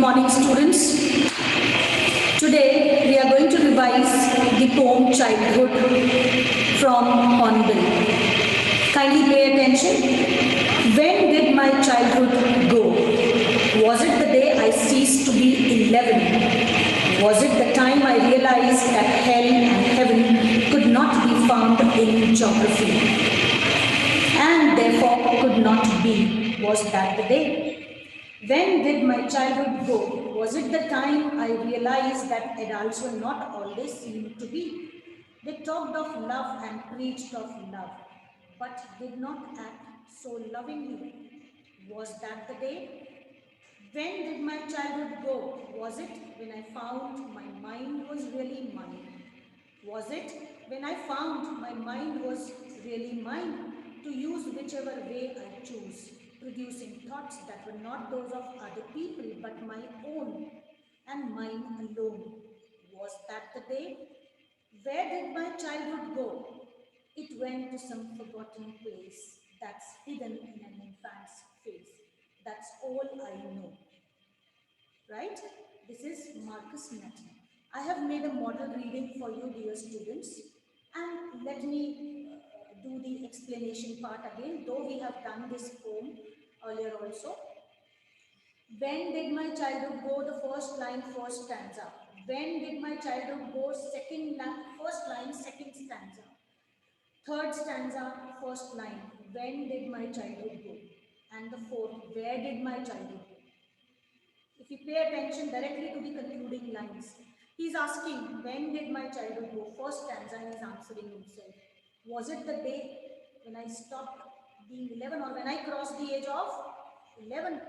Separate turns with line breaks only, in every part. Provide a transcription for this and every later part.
morning, students. Today we are going to revise the poem Childhood from Hornbill. Kindly pay attention. When did my childhood go? Was it the day I ceased to be 11? Was it the time I realized that hell and heaven could not be found in geography and therefore could not be? Was that the day? When did my childhood go? Was it the time I realized that adults were not all they seemed to be? They talked of love and preached of love, but did not act so lovingly. Was that the day? When did my childhood go? Was it when I found my mind was really mine? Was it when I found my mind was really mine to use whichever way I choose, producing thoughts that were not those of other people but my own and mine alone? Was that the day? Where did my childhood go? It went to some forgotten place that's hidden in an infant's face. That's all I know. Right? This is Marcus Nathan. I have made a model reading for you, dear students, and let me do the explanation part again, though we have done this poem earlier also. When did my childhood go? The first line, first stanza. When did my childhood go? First line, second stanza. Third stanza, first line. When did my childhood go? And the fourth, where did my childhood go? If you pay attention directly to the concluding lines, he's asking, when did my childhood go? First stanza, he's answering himself. Was it the day when I stopped being 11 or when I crossed the age of 11?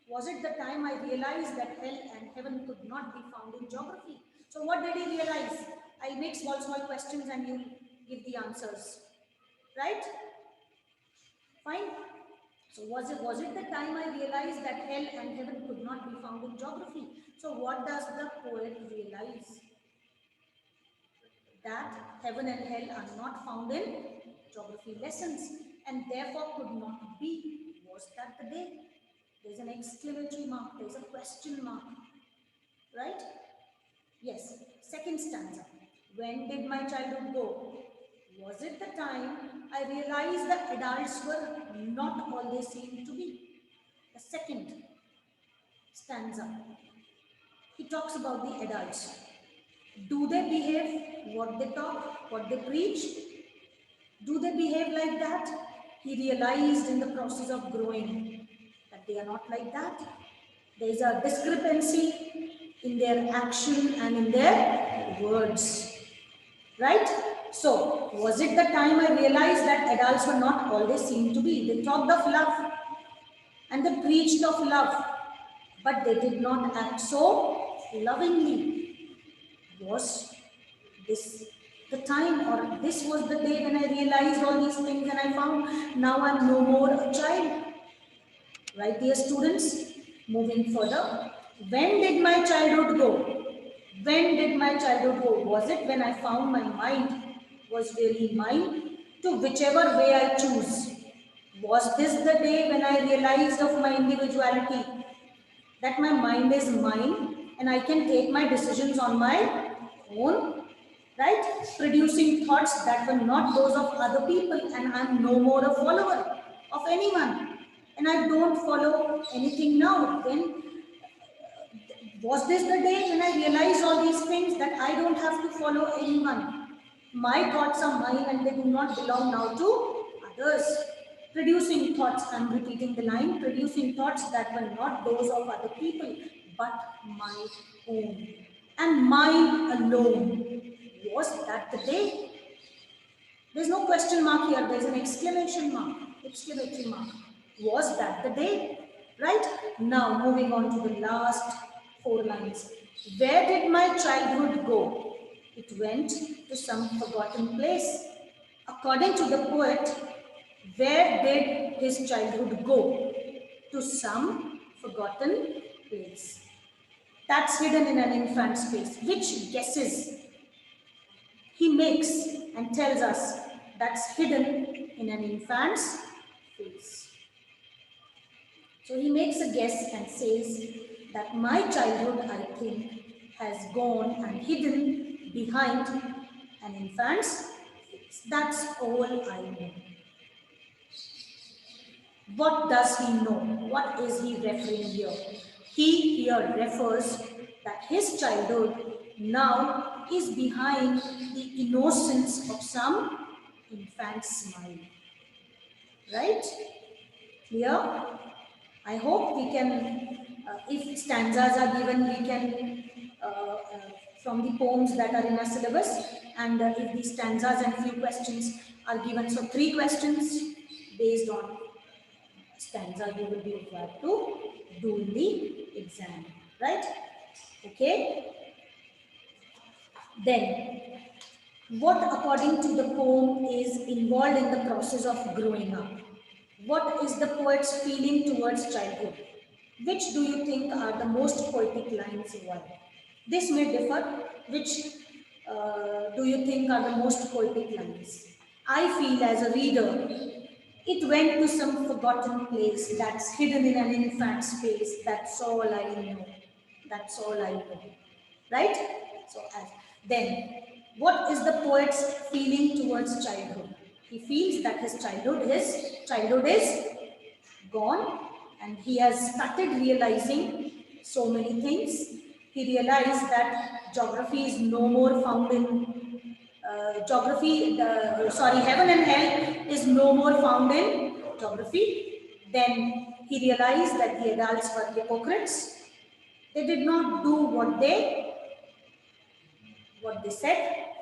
Was it the time I realized that hell and heaven could not be found in geography? So what did he realize? I'll make small questions and you'll give the answers. Right? Fine. So was it the time I realized that hell and heaven could not be found in geography? So what does the poet realize? That heaven and hell are not found in geography lessons and therefore could not be. Was that the day? There's an exclamatory mark, there's a question mark. Right? Yes. Second stanza. When did my childhood go? Was it the time I realized that adults were not all they seemed to be? The second stanza, he talks about the adults. Do they behave what they talk, what they preach? Do they behave like that? He realized in the process of growing that they are not like that. There is a discrepancy in their action and in their words. Right? So, was it the time I realized that adults were not all they seemed to be? They talked of love and they preached of love, but they did not act so lovingly. Was this the time, or this was the day when I realized all these things and I found now I'm no more a child? Right, dear students? Moving further. When did my childhood go? When did my childhood go? Was it when I found my mind was really mine to whichever way I choose? Was this the day when I realized of my individuality, that my mind is mine and I can take my decisions on my own, right? Producing thoughts that were not those of other people and I'm no more a follower of anyone and I don't follow anything now. Then was this the day when I realized all these things, that I don't have to follow anyone? My thoughts are mine and they do not belong now to others. Producing thoughts, I'm repeating the line, producing thoughts that were not those of other people, but my own. And mine alone. Was that the day? There's no question mark here, there's an exclamation mark, exclamatory mark. Was that the day? Right? Now moving on to the last 4 lines. Where did my childhood go? It went to some forgotten place. According to the poet, where did his childhood go? To some forgotten place. That's hidden in an infant's face. Which guesses he makes and tells us that's hidden in an infant's face? So he makes a guess and says that my childhood, I think, has gone and hidden behind an infant's face. That's all I know. What does he know? What is he referring here? He here refers that his childhood now is behind the innocence of some infant smile. Right? Clear? I hope we can, if stanzas are given, we can, from the poems that are in our syllabus, and if these stanzas and few questions are given, so 3 questions based on stanza you will be required to do in the exam, right? Okay. Then, what according to the poem is involved in the process of growing up? What is the poet's feeling towards childhood? Which do you think are the most poetic lines? Why? This may differ. Which do you think are the most poetic lines? I feel as a reader, it went to some forgotten place that's hidden in an infant's face. That's all I know. That's all I know. Right? So, then, what is the poet's feeling towards childhood? He feels that his childhood is gone, and he has started realizing so many things. He realized that geography is no more found in heaven and hell is no more found in geography. Then he realized that the adults were hypocrites. They did not do what they said,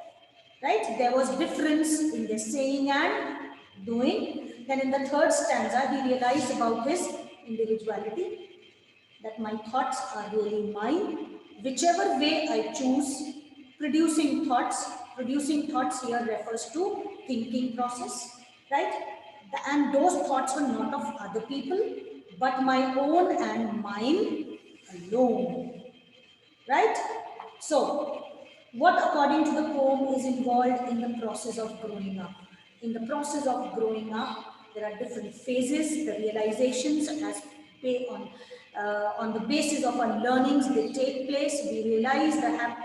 right? There was difference in their saying and doing. Then in the third stanza, he realized about his individuality, that my thoughts are really mine. Whichever way I choose, producing thoughts here refers to thinking process, right? And those thoughts were not of other people, but my own and mine alone, right? So, what according to the poem is involved in the process of growing up? In the process of growing up, there are different phases, the realizations as on the basis of our learnings, they take place. We realize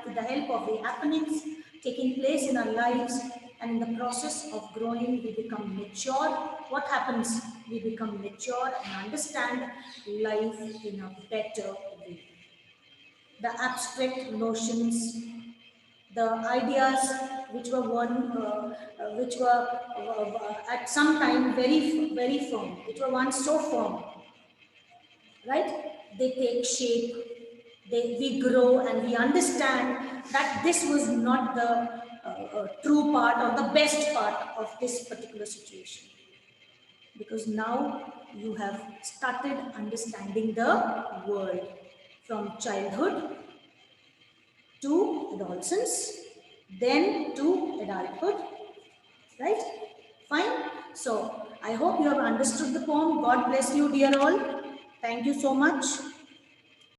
with the help of the happenings taking place in our lives, and in the process of growing, we become mature. What happens? We become mature and understand life in a better way. The abstract notions, the ideas which were at some time very firm, which were once so firm, right? They take shape, we grow, and we understand that this was not the true part or the best part of this particular situation. Because now you have started understanding the world from childhood to adolescence, then to adulthood, right? Fine. So I hope you have understood the poem. God bless you, dear all. Thank you so much.